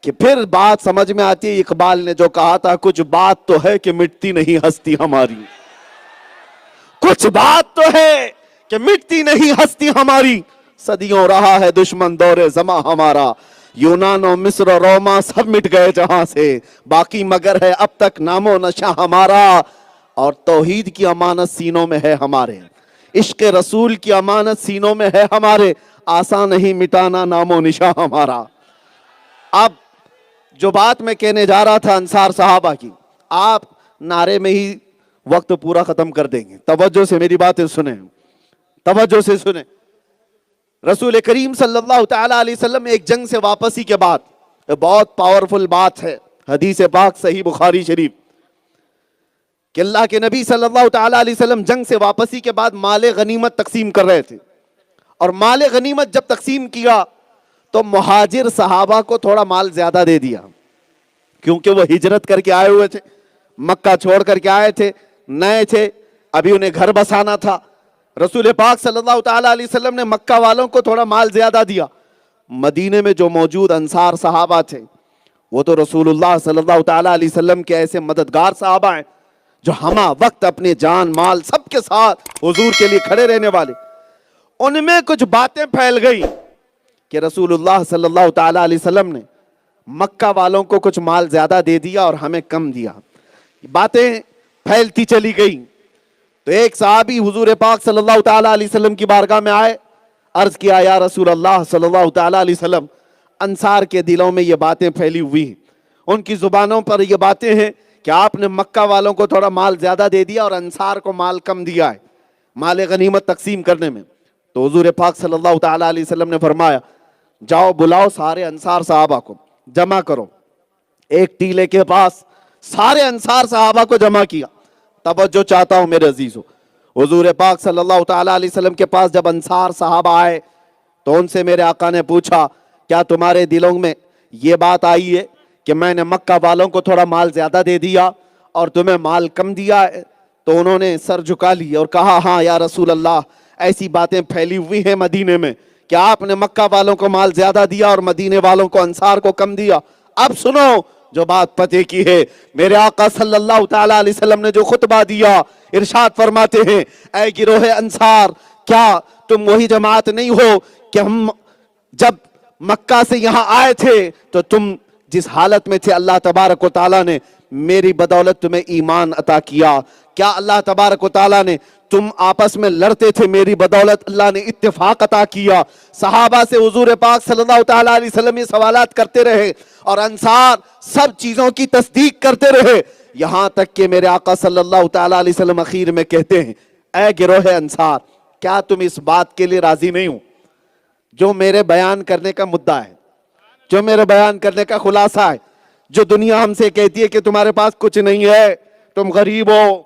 کہ پھر بات سمجھ میں آتی ہے اقبال نے جو کہا تھا، کچھ بات تو ہے کہ مٹتی نہیں ہستی ہماری، کچھ بات تو ہے کہ مٹتی نہیں ہستی ہماری، صدیوں رہا ہے دشمن دور زماں ہمارا، یونان و مصر و روما سب مٹ گئے جہاں سے، باقی مگر ہے اب تک نام و نشاں ہمارا، اور توحید کی امانت سینوں میں ہے ہمارے، عشق رسول کی امانت سینوں میں ہے ہمارے، آسان نہیں مٹانا نام و نشاں ہمارا۔ اب جو بات میں کہنے جا رہا تھا انصار صحابہ کی، آپ نعرے میں ہی وقت پورا ختم کر دیں گے، توجہ سے میری باتیں سنیں، توجہ سے سنیں۔ رسول کریم صلی اللہ تعالیٰ علیہ وسلم ایک جنگ سے واپسی کے بعد، بہت پاورفل بات ہے، حدیث پاک صحیح بخاری شریف، کہ اللہ کے نبی صلی اللہ تعالیٰ علیہ وسلم جنگ سے واپسی کے بعد مال غنیمت تقسیم کر رہے تھے، اور مال غنیمت جب تقسیم کیا تو مہاجر صحابہ کو تھوڑا مال زیادہ دے دیا، کیونکہ وہ ہجرت کر کے آئے ہوئے تھے، مکہ چھوڑ کر کے آئے تھے، نئے تھے، ابھی انہیں گھر بسانا تھا۔ رسول پاک صلی اللہ تعالیٰ علیہ وسلم نے مکہ والوں کو تھوڑا مال زیادہ دیا۔ مدینے میں جو موجود انصار صحابہ تھے، وہ تو رسول اللہ صلی اللہ تعالیٰ علیہ وسلم کے ایسے مددگار صحابہ ہیں جو ہمہ وقت اپنے جان مال سب کے ساتھ حضور کے لیے کھڑے رہنے والے۔ ان میں کچھ باتیں پھیل گئی کہ رسول اللہ صلی اللہ تعالیٰ علیہ وسلم نے مکہ والوں کو کچھ مال زیادہ دے دیا اور ہمیں کم دیا۔ باتیں پھیلتی چلی گئی تو ایک صحابی حضور پاک صلی اللہ تعالیٰ علیہ وسلم کی بارگاہ میں آئے، عرض کیا یا رسول اللہ صلی اللہ تعالیٰ علیہ وسلم، انصار کے دلوں میں یہ باتیں پھیلی ہوئی ہیں، ان کی زبانوں پر یہ باتیں ہیں کہ آپ نے مکہ والوں کو تھوڑا مال زیادہ دے دیا اور انصار کو مال کم دیا ہے مال غنیمت تقسیم کرنے میں۔ تو حضور پاک صلی اللہ تعالیٰ علیہ وسلم نے فرمایا، جاؤ بلاؤ سارے انصار صحابہ کو، جمع کرو۔ ایک ٹیلے کے پاس سارے انصار صحابہ کو جمع کیا۔ توجہ چاہتا ہوں میرے عزیزو، حضور پاک صلی اللہ تعالیٰ علیہ وسلم کے پاس جب انصار صحابہ آئے تو ان سے میرے آقا نے پوچھا، کیا تمہارے دلوں میں یہ بات آئی ہے کہ میں نے مکہ والوں کو تھوڑا مال زیادہ دے دیا اور تمہیں مال کم دیا ہے؟ تو انہوں نے سر جھکا لی اور کہا، ہاں یا رسول اللہ، ایسی باتیں پھیلی ہوئی ہیں مدینے میں کہ آپ نے مکہ والوں کو مال زیادہ دیا اور مدینے والوں کو انصار کو کم دیا۔ اب سنو جو بات پتے کی ہے، میرے آقا صلی اللہ تعالیٰ علیہ وسلم نے جو خطبہ دیا، ارشاد فرماتے ہیں، اے گروہ انصار، کیا تم وہی جماعت نہیں ہو کہ ہم جب مکہ سے یہاں آئے تھے تو تم جس حالت میں تھے اللہ تبارک و تعالیٰ نے میری بدولت تمہیں ایمان عطا کیا؟ کیا اللہ تبارک و تعالیٰ نے تم آپس میں لڑتے تھے، میری بدولت اللہ نے اتفاق عطا کیا؟ صحابہ سے حضور پاک صلی اللہ تعالیٰ علیہ وسلم یہ سوالات کرتے رہے اور انصار سب چیزوں کی تصدیق کرتے رہے، یہاں تک کہ میرے آقا صلی اللہ تعالیٰ علیہ وسلم اخیر میں کہتے ہیں، اے گروہ انصار، کیا تم اس بات کے لیے راضی نہیں ہو جو میرے بیان کرنے کا مدعا ہے، جو میرے بیان کرنے کا خلاصہ ہے؟ جو دنیا ہم سے کہتی ہے کہ تمہارے پاس کچھ نہیں ہے، تم غریب ہو،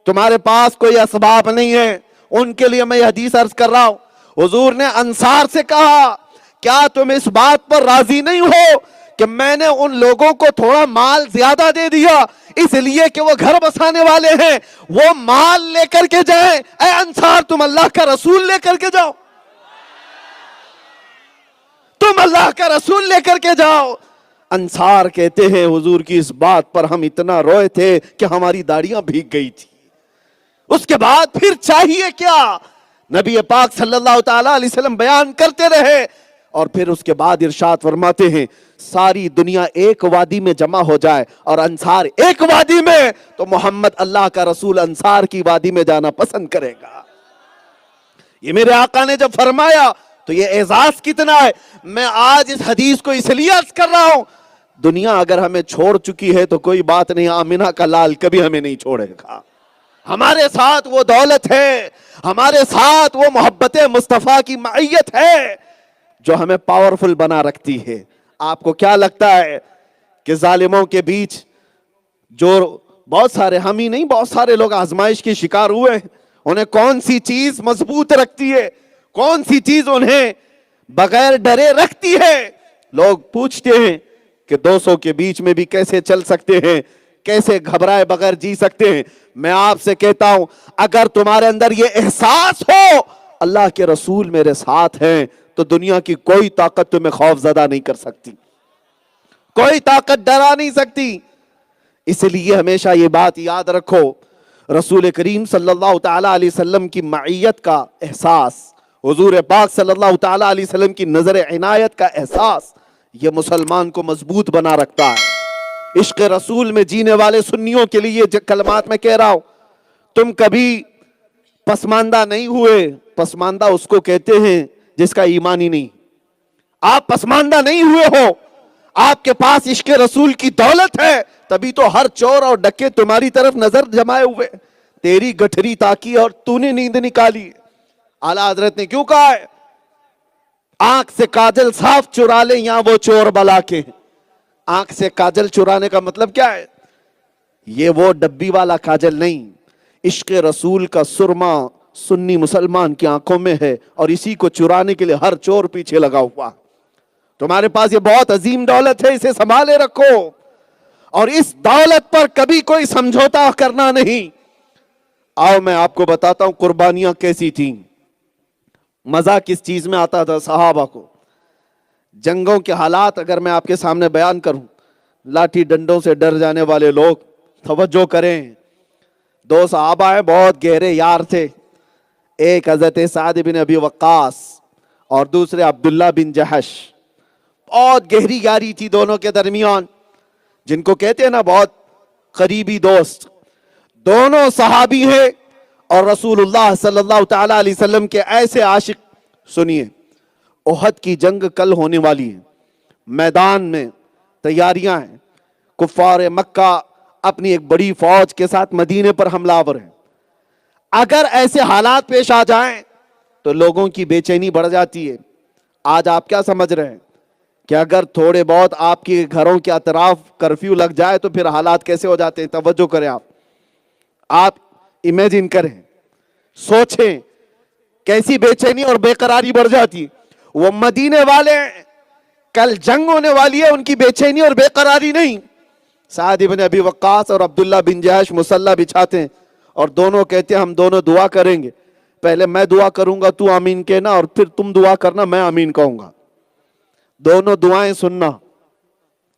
تمہارے پاس کوئی اسباب نہیں ہے، ان کے لیے میں یہ حدیث عرض کر رہا ہوں۔ حضور نے انصار سے کہا، کیا تم اس بات پر راضی نہیں ہو کہ میں نے ان لوگوں کو تھوڑا مال زیادہ دے دیا اس لیے کہ وہ گھر بسانے والے ہیں، وہ مال لے کر کے جائیں؟ اے انصار، تم اللہ کا رسول لے کر کے جاؤ، تم اللہ کا رسول لے کر کے جاؤ۔ انصار کہتے ہیں حضور کی اس بات پر ہم اتنا روئے تھے کہ ہماری داڑیاں بھیگ گئی تھی۔ اس کے بعد پھر چاہیے کیا؟ نبی پاک صلی اللہ تعالیٰ علیہ وسلم بیان کرتے رہے اور پھر اس کے بعد ارشاد فرماتے ہیں، ساری دنیا ایک وادی میں جمع ہو جائے اور انصار ایک وادی میں، تو محمد اللہ کا رسول انصار کی وادی میں جانا پسند کرے گا۔ یہ میرے آقا نے جب فرمایا تو یہ اعزاز کتنا ہے۔ میں آج اس حدیث کو اس لیے عرض کر رہا ہوں، دنیا اگر ہمیں چھوڑ چکی ہے تو کوئی بات نہیں، آمنہ کا لال کبھی ہمیں نہیں چھوڑے گا۔ ہمارے ساتھ وہ دولت ہے، ہمارے ساتھ وہ محبت مصطفیٰ کی معیت ہے جو ہمیں پاورفل بنا رکھتی ہے۔ آپ کو کیا لگتا ہے کہ ظالموں کے بیچ جو بہت سارے، ہم ہی نہیں بہت سارے لوگ آزمائش کے شکار ہوئے ہیں، انہیں کون سی چیز مضبوط رکھتی ہے، کون سی چیز انہیں بغیر ڈرے رکھتی ہے؟ لوگ پوچھتے ہیں کہ 200 کے بیچ میں بھی کیسے چل سکتے ہیں، کیسے گھبرائے بغیر جی سکتے ہیں؟ میں آپ سے کہتا ہوں، اگر تمہارے اندر یہ احساس ہو اللہ کے رسول میرے ساتھ ہیں تو دنیا کی کوئی طاقت تمہیں خوف زدہ نہیں کر سکتی، کوئی طاقت ڈرا نہیں سکتی. اس لیے ہمیشہ یہ بات یاد رکھو، رسول کریم صلی اللہ تعالیٰ علیہ وسلم کی معیت کا احساس، حضور پاک صلی اللہ تعالیٰ علیہ وسلم کی نظر عنایت کا احساس، یہ مسلمان کو مضبوط بنا رکھتا ہے. عشق رسول میں جینے والے سنیوں کے لیے یہ کلمات میں کہہ رہا ہوں. تم کبھی پسماندہ نہیں ہوئے. پسماندہ اس کو کہتے ہیں جس کا ایمان ہی نہیں. آپ پسماندہ نہیں ہوئے ہو، آپ کے پاس عشق رسول کی دولت ہے، تبھی تو ہر چور اور ڈکے تمہاری طرف نظر جمائے ہوئے، تیری گٹھری تاکی اور تو نے نیند نکالی. اعلیٰ حضرت نے کیوں کہا ہے آنکھ سے کاجل صاف چرا لے یہاں وہ چور بلا کے. آنکھ سے کاجل چرانے کا مطلب کیا ہے؟ یہ وہ ڈبی والا کاجل نہیں، عشق رسول کا سرما سنی مسلمان کی آنکھوں میں ہے، اور اسی کو چرانے کے لیے ہر چور پیچھے لگا ہوا. تمہارے پاس یہ بہت عظیم دولت ہے، اسے سنبھالے رکھو، اور اس دولت پر کبھی کوئی سمجھوتا کرنا نہیں. آؤ میں آپ کو بتاتا ہوں قربانیاں کیسی تھیں. مزہ کس چیز میں آتا تھا صحابہ کو؟ جنگوں کے حالات اگر میں آپ کے سامنے بیان کروں، لاٹھی ڈنڈوں سے ڈر جانے والے لوگ، توجہ کریں. دو صحابہ ہیں بہت گہرے یار تھے، ایک حضرت سعد بن ابی وقاص اور دوسرے عبداللہ بن جحش. بہت گہری یاری تھی دونوں کے درمیان، جن کو کہتے ہیں نا بہت قریبی دوست. دونوں صحابی ہیں اور رسول اللہ صلی اللہ تعالی علیہ وسلم کے ایسے عاشق. سنیے، احد کی جنگ کل ہونے والی ہے، میدان میں تیاریاں ہیں، کفار مکہ اپنی ایک بڑی فوج کے ساتھ مدینے پر حملہ آور ہیں. اگر ایسے حالات پیش آ جائیں تو لوگوں کی بے چینی بڑھ جاتی ہے. آج آپ کیا سمجھ رہے ہیں کہ اگر تھوڑے بہت آپ کے گھروں کے اطراف کرفیو لگ جائے تو پھر حالات کیسے ہو جاتے ہیں؟ توجہ کریں، آپ امیجن کریں، سوچیں کیسی بے چینی اور بے قراری بڑھ جاتی. وہ مدینے والے کل جنگ ہونے والی ہے، ان کی بے چینی اور بے قراری نہیں. سعد بن ابی وقاص اور عبداللہ بن جحش مسلح بچھاتے ہیں اور دونوں کہتے ہیں ہم دونوں دعا کریں گے. پہلے میں دعا کروں گا تو آمین کہنا، اور پھر تم دعا کرنا میں آمین کہوں گا. دونوں دعائیں سننا،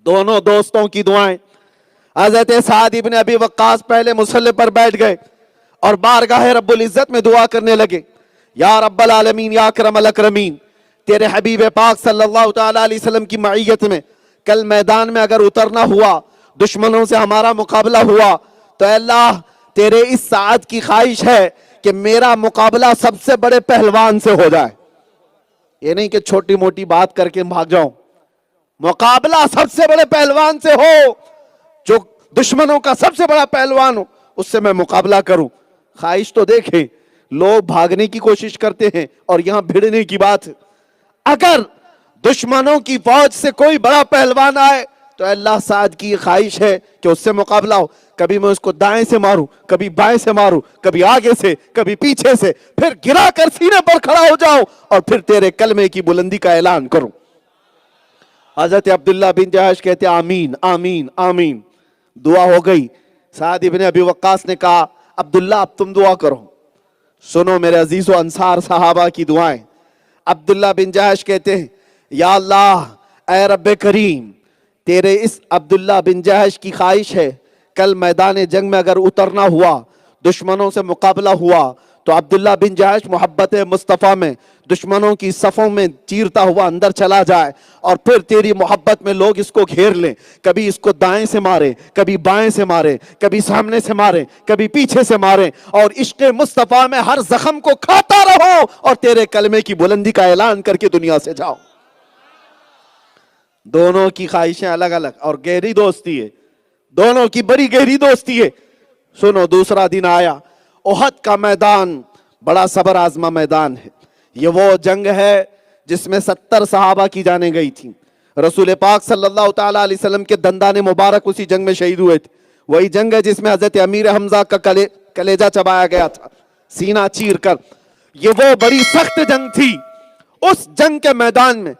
دونوں دوستوں کی دعائیں. حضرت سعد بن ابی وقاص پہلے مصلی پر بیٹھ گئے اور بارگاہ رب العزت میں دعا کرنے لگے. یا رب العالمین، یا اکرم الاکرمین، تیرے حبیب پاک صلی اللہ تعالی علیہ وسلم کی معیت میں کل میدان میں اگر اترنا ہوا، دشمنوں سے ہمارا مقابلہ ہوا، تو اے اللہ تیرے اس سعادت کی خواہش ہے کہ میرا مقابلہ سب سے بڑے پہلوان سے ہو جائے. یہ نہیں کہ چھوٹی موٹی بات کر کے بھاگ جاؤں، مقابلہ سب سے بڑے پہلوان سے ہو، جو دشمنوں کا سب سے بڑا پہلوان ہو، اس سے میں مقابلہ کروں. خواہش تو دیکھیں، لوگ بھاگنے کی کوشش کرتے ہیں اور یہاں بھیڑنے کی بات. اگر دشمنوں کی فوج سے کوئی بڑا پہلوان آئے تو اللہ سعد کی خواہش ہے کہ اس سے مقابلہ ہو. کبھی میں اس کو دائیں سے ماروں، کبھی بائیں سے ماروں، کبھی آگے سے، کبھی پیچھے سے، پھر گرا کر سینے پر کھڑا ہو جاؤں اور پھر تیرے کلمے کی بلندی کا اعلان کروں. حضرت عبداللہ بن جحش کہتے آمین آمین آمین. دعا ہو گئی. سعد بن ابی وقاص نے کہا عبداللہ اب تم دعا کرو. سنو میرے عزیز و انصار صحابہ کی دعائیں. عبداللہ بن جحش کہتے ہیں یا اللہ اے رب کریم، تیرے اس عبداللہ بن جحش کی خواہش ہے کل میدان جنگ میں اگر اترنا ہوا، دشمنوں سے مقابلہ ہوا، تو عبداللہ بن جحش محبت مصطفیٰ میں دشمنوں کی صفوں میں چیرتا ہوا اندر چلا جائے، اور پھر تیری محبت میں لوگ اس کو گھیر لیں، کبھی اس کو دائیں سے مارے، کبھی بائیں سے مارے، کبھی سامنے سے مارے، کبھی پیچھے سے مارے، اور عشق مصطفیٰ میں ہر زخم کو کھاتا رہو اور تیرے کلمے کی بلندی کا اعلان کر کے دنیا سے جاؤ. دونوں کی خواہشیں الگ الگ اور گہری دوستی ہے، دونوں کی بڑی گہری دوستی ہے. سنو دوسرا دن آیا. احد کا میدان بڑا صبر آزما میدان ہے. یہ وہ جنگ ہے جس میں 70 صحابہ کی جانیں گئی تھیں. رسول پاک صلی اللہ تعالیٰ علیہ وسلم کے دندان مبارک اسی جنگ میں شہید ہوئے تھے. وہی جنگ ہے جس میں حضرت امیر حمزہ کا کلیجہ چبایا گیا تھا سینہ چیر کر. یہ وہ بڑی سخت جنگ تھی. اس جنگ کے میدان میں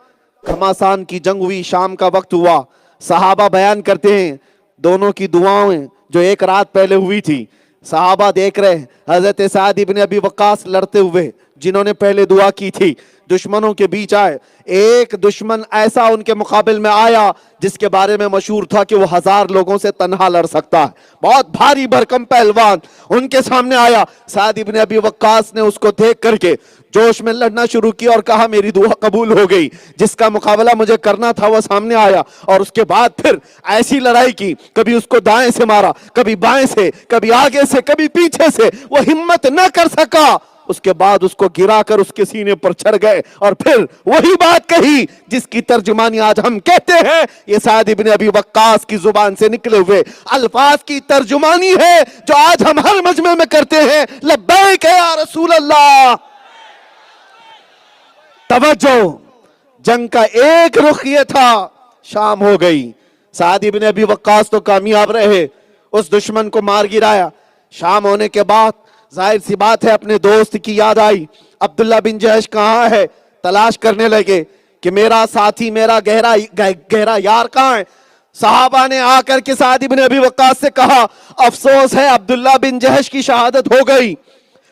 گھماسان کی جنگ ہوئی، شام کا وقت ہوا. صحابہ بیان کرتے ہیں دونوں کی دعائیں جو ایک رات پہلے ہوئی تھی، صحابہ دیکھ رہے ہیں حضرت سعد ابن ابی وقاص لڑتے ہوئے، جنہوں نے پہلے دعا کی تھی، دشمنوں کے بیچ آئے. ایک دشمن ایسا ان کے مقابل میں آیا جس کے بارے میں مشہور تھا کہ وہ 1000 لوگوں سے تنہا لڑ سکتا ہے. بہت بھاری بھرکم پہلوان ان کے سامنے آیا. سعد ابن ابی وقاص نے اس کو دیکھ کر کے جوش میں لڑنا شروع کیا اور کہا میری دعا قبول ہو گئی. جس کا مقابلہ مجھے کرنا تھا وہ سامنے آیا اور اس کے بعد پھر ایسی لڑائی کی, کبھی اس کو دائیں سے مارا, کبھی بائیں سے, کبھی آگے سے, کبھی پیچھے سے. وہ ہمت نہ کر سکا. اس کے بعد اس کو گرا کر اس کے سینے پر چڑھ گئے اور پھر وہی بات کہی جس کی ترجمانی آج ہم کہتے ہیں. یہ سعد ابن ابی وقاص کی زبان سے نکلے ہوئے الفاظ کی ترجمانی ہے جو آج ہم ہر مجمع میں کرتے ہیں. لبیک یا رسول اللہ. توجہ, جنگ کا ایک رخ یہ تھا, شام ہو گئی. سعد ابن ابی وقاص تو کامیاب رہے, اس دشمن کو مار گرایا. شام ہونے کے بعد ظاہر سی بات ہے اپنے دوست کی یاد آئی. عبداللہ بن جحش کہاں ہے؟ تلاش کرنے لگے کہ میرا ساتھی, میرا گہرا یار کہاں ہے. صحابہ نے آ کر کے سعد ابن ابی وقاص سے کہا افسوس ہے عبداللہ بن جحش کی شہادت ہو گئی,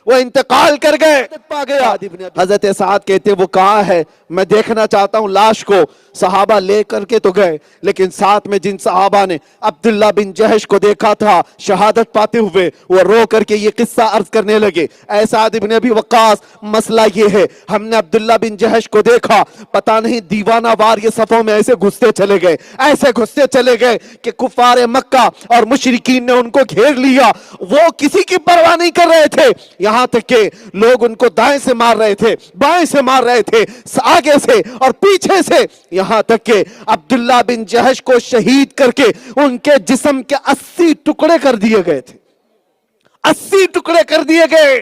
وہ انتقال کر گئے. پا گیا. حضرت سعد کہتے وہ کہاں ہے, میں دیکھنا چاہتا ہوں لاش کو. صحابہ لے کر کے تو گئے, لیکن ساتھ میں جن صحابہ نے عبداللہ بن جحش کو دیکھا تھا شہادت پاتے ہوئے, وہ رو کر کے یہ قصہ عرض کرنے لگے. اے سعد ابن ابی وقاص, مسئلہ یہ ہے ہم نے عبداللہ بن جحش کو دیکھا, پتہ نہیں دیوانہ وار یہ صفوں میں ایسے گھستے چلے گئے, ایسے گھستے چلے گئے کہ کفار مکہ اور مشرکین نے ان کو گھیر لیا. وہ کسی کی پرواہ نہیں کر رہے تھے, یہاں تک کہ لوگ ان کو دائیں سے مار رہے تھے, بائیں سے مار رہے تھے, آگے سے اور پیچھے سے, یہاں تک کہ عبداللہ بن جحش کو شہید کر کے ان کے جسم کے 80 ٹکڑے کر دیے گئے تھے. 80 ٹکڑے کر دیے گئے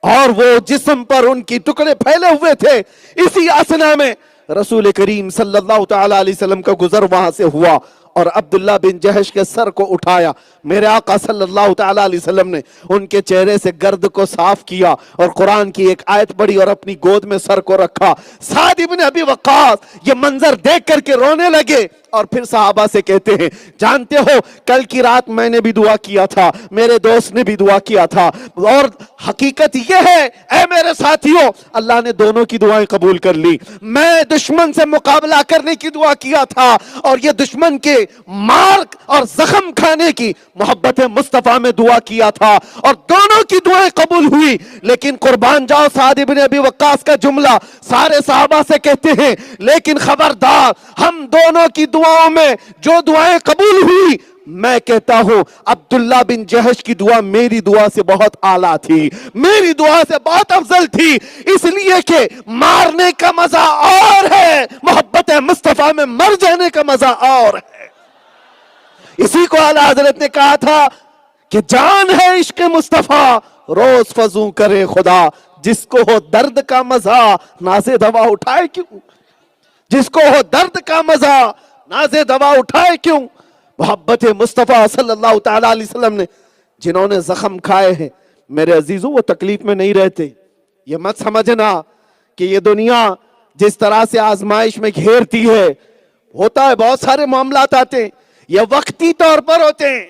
اور وہ جسم پر ان کی ٹکڑے پھیلے ہوئے تھے. اسی اسنا میں رسول کریم صلی اللہ تعالی علیہ وسلم کا گزر وہاں سے ہوا اور عبداللہ بن جحش کے سر کو اٹھایا. میرے آقا صلی اللہ تعالی علیہ وسلم نے ان کے چہرے سے گرد کو صاف کیا اور قرآن کی ایک آیت پڑھی اور اپنی گود میں سر کو رکھا. سعد ابن ابی وقاص یہ منظر دیکھ کر کے رونے لگے اور پھر صحابہ سے کہتے ہیں جانتے ہو کل کی رات میں نے بھی دعا کیا تھا, میرے دوست نے بھی دعا کیا تھا, اور حقیقت یہ ہے اے میرے ساتھیوں اللہ نے دونوں کی دعائیں قبول کر لی. میں دشمن سے مقابلہ کرنے کی دعا کیا تھا اور یہ دشمن کے مار اور زخم کھانے کی محبت مصطفیٰ میں دعا کیا تھا اور دونوں کی دعائیں قبول ہوئی. لیکن قربان جاؤ سعد ابن ابی وقاص کا جملہ سارے صحابہ سے کہتے ہیں لیکن خبردار ہم دونوں کی دعاؤں میں جو دعائیں قبول ہوئی میں کہتا ہوں عبداللہ بن جحش کی دعا میری دعا سے بہت اعلیٰ تھی, میری دعا سے بہت افضل تھی, اس لیے کہ مارنے کا مزہ اور ہے, محبت مصطفیٰ میں مر جانے کا مزہ اور ہے. اسی کو اعلیٰ حضرت نے کہا تھا کہ جان ہے عشق مصطفیٰ روز فزوں کرے خدا, جس کو ہو درد کا مزہ ناز دوا اٹھائے کیوں, جس کو ہو درد کا مزہ ناز دوا اٹھائے کیوں. محبت مصطفیٰ صلی اللہ تعالی علیہ وسلم نے جنہوں نے زخم کھائے ہیں میرے عزیزوں وہ تکلیف میں نہیں رہتے. یہ مت سمجھنا کہ یہ دنیا جس طرح سے آزمائش میں گھیرتی ہے, ہوتا ہے بہت سارے معاملات آتے ہیں یہ وقتی طور پر ہوتے ہیں,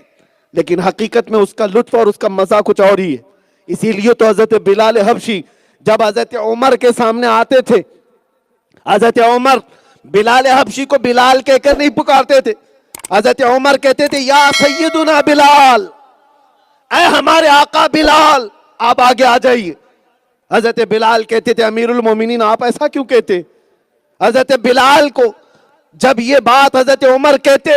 لیکن حقیقت میں اس کا لطف اور اس کا مزہ کچھ اور ہی ہے. اسی لیے تو حضرت بلال حبشی جب حضرت عمر کے سامنے آتے تھے, حضرت عمر بلال حبشی کو بلال کہہ کر نہیں پکارتے تھے, حضرت عمر کہتے تھے یا سیدنا بلال, اے ہمارے آقا بلال آپ آگے آ جائیے. حضرت بلال کہتے تھے امیر المومنین آپ ایسا کیوں کہتے. حضرت بلال کو جب یہ بات حضرت عمر کہتے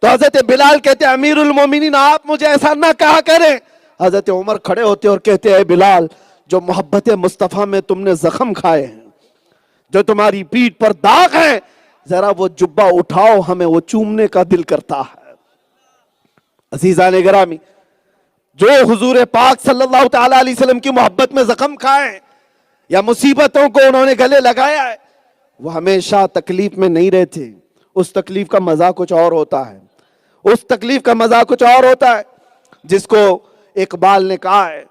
تو حضرت بلال کہتے امیر المومنین آپ مجھے ایسا نہ کہا کریں. حضرت عمر کھڑے ہوتے اور کہتے اے بلال جو محبت مصطفیٰ میں تم نے زخم کھائے ہیں, جو تمہاری پیٹھ پر داغ ہیں, ذرا وہ جبہ اٹھاؤ ہمیں وہ چومنے کا دل کرتا ہے. عزیزان گرامی جو حضور پاک صلی اللہ تعالی علیہ وسلم کی محبت میں زخم کھائے یا مصیبتوں کو انہوں نے گلے لگایا ہے وہ ہمیشہ تکلیف میں نہیں رہتے. اس تکلیف کا مزہ کچھ اور ہوتا ہے, اس تکلیف کا مزہ کچھ اور ہوتا ہے. جس کو اقبال نے کہا ہے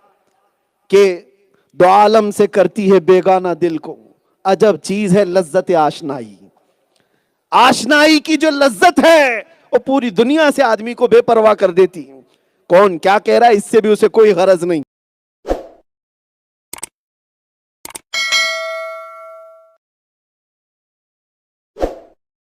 کہ دو عالم سے کرتی ہے بیگانہ دل کو, عجب چیز ہے لذت آشنائی. آشنائی کی جو لذت ہے وہ پوری دنیا سے آدمی کو بے پرواہ کر دیتی. کون کیا کہہ رہا ہے اس سے بھی اسے کوئی غرض نہیں.